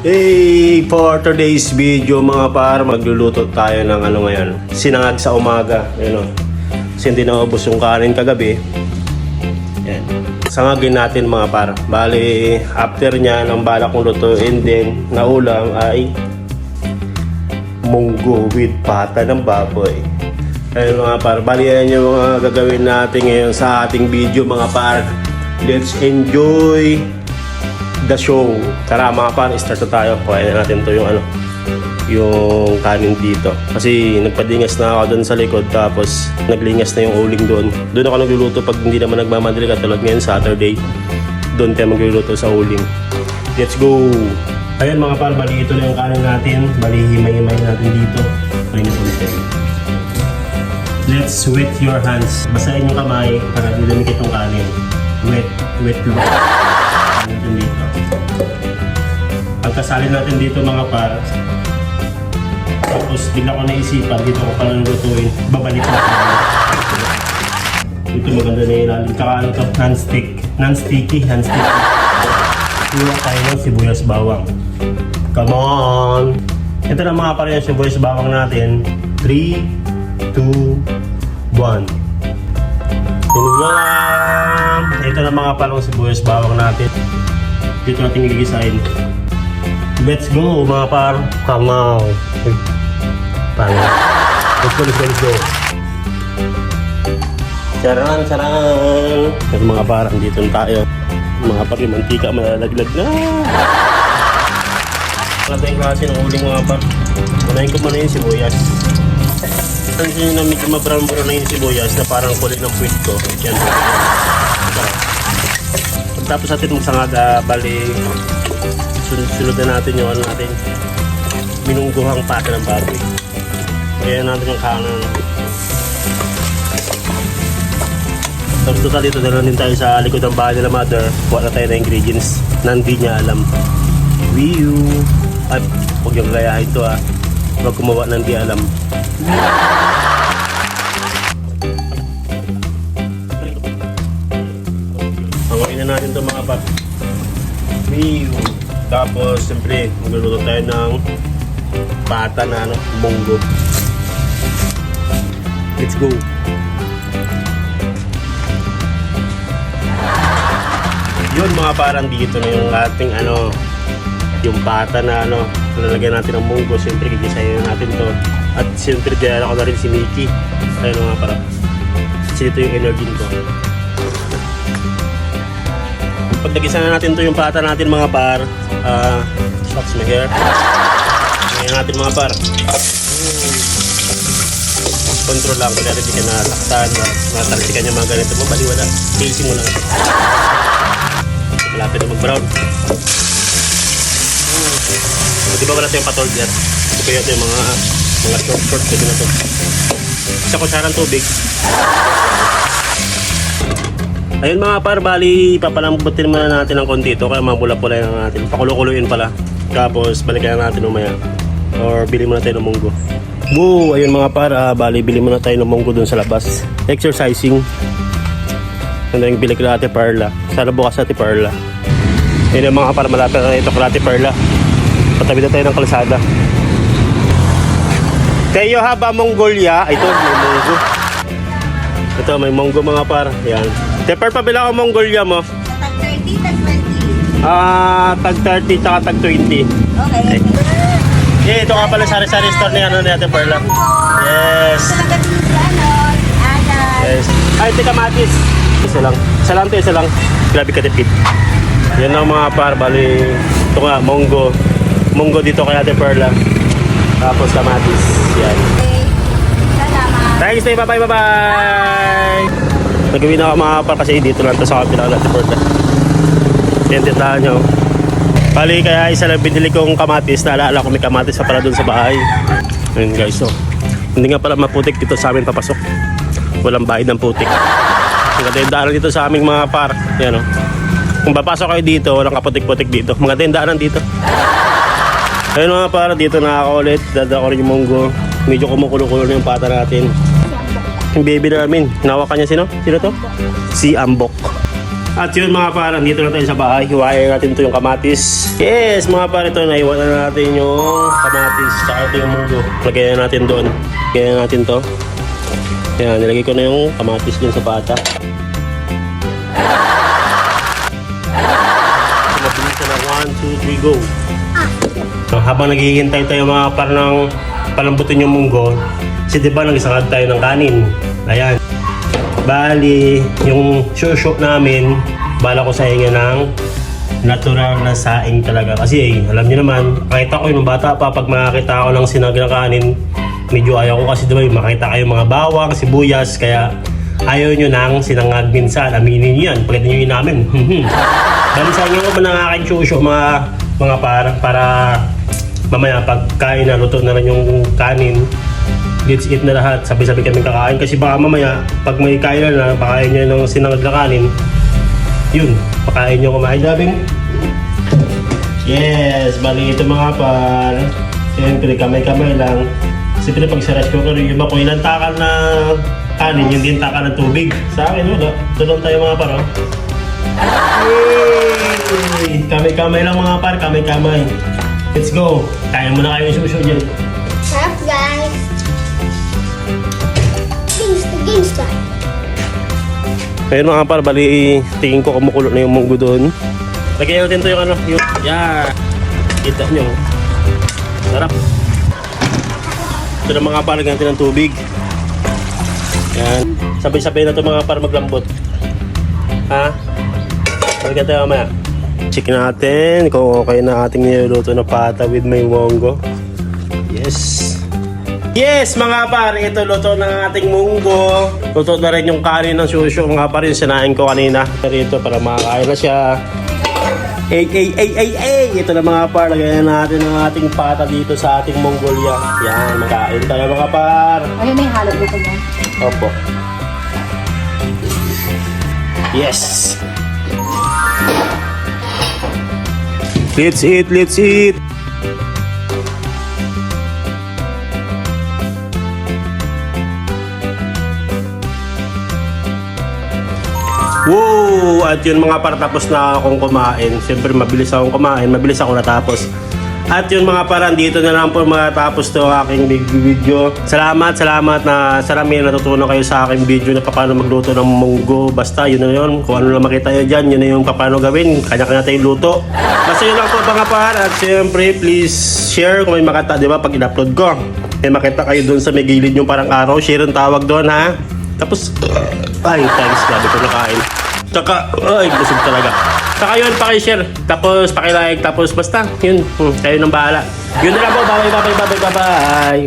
Hey, for today's video mga par, magluluto tayo ng ano ngayon, sinangag sa umaga. Ayun o, kasi hindi naubos yung kanin kagabi. Yan, sangagin natin mga par. Bali, after nyan, ang balak kong lutuin din na ulam ay munggo with pata ng baboy. Ayun mga par, bali yan yung mga gagawin natin ngayon sa ating video mga par. Let's enjoy the show. Tara mga par, start na tayo. Kuhain na natin to yung kanin dito. Kasi nagpadingas na ako doon sa likod, tapos naglingas na yung uling doon. Doon ako nagluluto pag hindi naman nagmamadali, katulad ngayon Saturday. Doon tayo magluluto sa uling. Let's go! Ayan mga par, bali ito na yung kanin natin. Bali himay-himay natin dito. Ayun yung ulit. Let's wet your hands. Basahin yung kamay para nilamig itong kanin. Wet lang. Natin dito. Pagkasalin natin dito mga par, tapos bigla ko naisipan, dito ko pala lutuin, babalik na ako. Ito maganda na ilalim. Tsaka ano to, non-sticky. Iwa tayo ng sibuyas bawang. Come on! Ito na mga par, yung sibuyas bawang natin. 3, 2, 1. Ito na mga palong sibuyas bawang natin. Dito natin gigisahin. Let's go mga par. Come on. Let's go. Charan. Ito mga par, dito tayo. Mga par, yung mantika malalaglag na. Wala tayong klase ng uling mga par. Unahin ko muna yung sibuyas. Ang sinyo na medyo mabrown-brown na yung sibuyas na parang kulay ng puwit ko. Yan. Pagtapos natin yung sangaga, bali sunod na natin yung natin minungguhang pata ng baboy. Kaya natin yung kanan. Tapos total dito, dala din tayo sa likod ng bahay nila mother. Kuha na tayo na ingredients na hindi niya alam. Ay, huwag yung gayahin to ha. Huwag kumawa na hindi alam. Hangoyin na natin ito mga pat. Tapos siyempre magluluto tayo ng pata na munggo. Let's go. Yun mga parang dito na yung ating yung pata na lalagyan natin ng munggo. Siyempre gigisayin natin to. At siyempre dinala ko na rin si Mickey. Ayun mga parang. Kasi ito yung energy ko. Pag nagisa na natin to yung pata natin mga par, shots my hair. Ngayon natin mga par. Control lang, kaya hindi ka nataktan, natalsikan yung mga ganito mo, baliwala. Casing mo lang. Malapit na mag-brown. Di ba wala tayong patol dyan? Kaya ito yung mga short, pwede na ito. Isa kutsarang tubig. Ayun mga par, bali papalambutin muna natin ng konti ito, kaya mapula-pula na natin. Pakulo-kuluin pala. Tapos balikan natin umaya. Or bili muna tayo ng munggo. Woo! Ayun mga par, bali bili muna tayo ng munggo dun sa labas. Exercising. Ano yung bili kila Ate Perla. Sana bukas Ate Perla. Ayun yung mga par, malapit na ito kila Ate Perla. Patabi na tayo ng kalsada. Kayo haba Mongolia. Ito, may munggo. Ito, may munggo mga par. Yan. Teper, pabila ko Mongolia mo. Tag 30, tag 20. Tag 30 tsaka tag 20. Okay. Ito nga pala sari-sari store ni Ate Perla. Yes. Ito lang kasi si Ayan. Yes. Ay, ito kamatis. Isa lang. Grabe katipid. Yan ang mga par, bali. Ito nga, munggo. Munggo dito kay Ate Perla. Tapos kamatis. Yan. Okay. Salamat. Thanks, bye-bye. Nagawin ako mga par kasi dito lang to sa kapila ng Ate Perla. Tentahan nyo. Bali kaya isa lang binili kong kamatis. Naalala ko may kamatis pa pala dun sa bahay. Ayun guys, so hindi nga pala maputik dito sa amin papasok. Walang bayad ng putik. Maganda yung daanan dito sa aming mga par. Yan o. Kung papasok kayo dito, walang kaputik-putik dito. Maganda yung daanan dito. Ayun mga par, dito na ako ulit. Dada ko rin yung munggo. Medyo kumukulo-kulo na yung pata natin. Yung baby namin, hinawakan niya sino? Sino to? Si Ambok. At yun mga par, dito na tayo sa bahay. Hiwain natin to yung kamatis. Yes, mga par, ito naiwan na natin yung kamatis. Saka ito yung munggo. Lagyan natin doon. Lagyan natin to. Yan, nilagay ko na yung kamatis dun sa pata. Mabilis na 1, 2, 3, go. Habang naghihintay tayo mga par ng palambutin yung munggo, kasi diba nag-isangag tayo ng kanin. Ayan. Bali, yung shusho namin, bala ko saingin ng natural na saing talaga. Kasi alam niyo naman, kahit ako yung bata pa, pag makakita ako ng sinag na kanin, medyo ayaw ko kasi diba, makita kayo mga bawang, sibuyas, kaya ayaw nyo nang sinangag minsan. Aminin nyo yan, pagkita nyo yun namin. Bali saingin ko ba ng aking shusho mga para mamaya pagkain na, luto na rin yung kanin, let's eat na lahat, sabay-sabay kami kakain kasi baka mamaya pag may kain na pakain nyo ng sinangag na kanin, yun, pakain nyo kumain dabing. Yes, bali ito mga par, siyempre kamay-kamay lang. Siyempre pag sa rice cooker, yung iba kung ilang takal na kanin, yung din takal ng tubig. Sa akin wala, doon tayo mga par. Yay! Kamay-kamay lang mga par, kamay-kamay. Let's go, kaya mo na kayo yung suso dyan. Sarap guys. Games time. Ayun mga par, bali tingin ko kumukulo na yung munggo doon. Lagyan natin to yung ano, yung, yeah. Kita nyo. Sarap. Ito na mga par, lagyan natin ng tubig. Yan. Sabay-sabay na to mga par maglambot. Ha? Lagyan tayo mamaya. Check natin kung okay na ating niluluto na pata with may munggo. Yes. Yes, mga par, ito luto ng ating munggo. Luto na rin yung kanin ng susyo. Mga par, yung sinain ko kanina. Rito para makakain na siya. Ito na mga par, lagayan natin ang ating pata dito sa ating Mongolia. Yan, magkain tayo mga par. Ayun na yung halog luto mo. Opo. Yes. Let's eat, let's eat. Wow! At yun mga par, tapos na akong kumain. Siyempre mabilis akong kumain, mabilis ako natapos. At yun mga par, dito na lang po matapos to aking video. Salamat na sarami natutunan kayo sa aking video na paano magluto ng munggo. Basta yun na yun, kung ano lang makita nyo dyan, yun na yung paano gawin. Kanya-kanya tayong luto. Basta yun lang po mga par. At siyempre please share kung may makita, di ba, pag in-upload ko. May makita kayo dun sa may gilid yung parang araw, share ang tawag doon ha. Tapos, ay, thanks, grabe ko nakain. Tsaka, ay, busog talaga. Tsaka yun, pakishare, tapos pakilike, tapos basta, yun, kayo nang bahala. Yun na lang po, bye.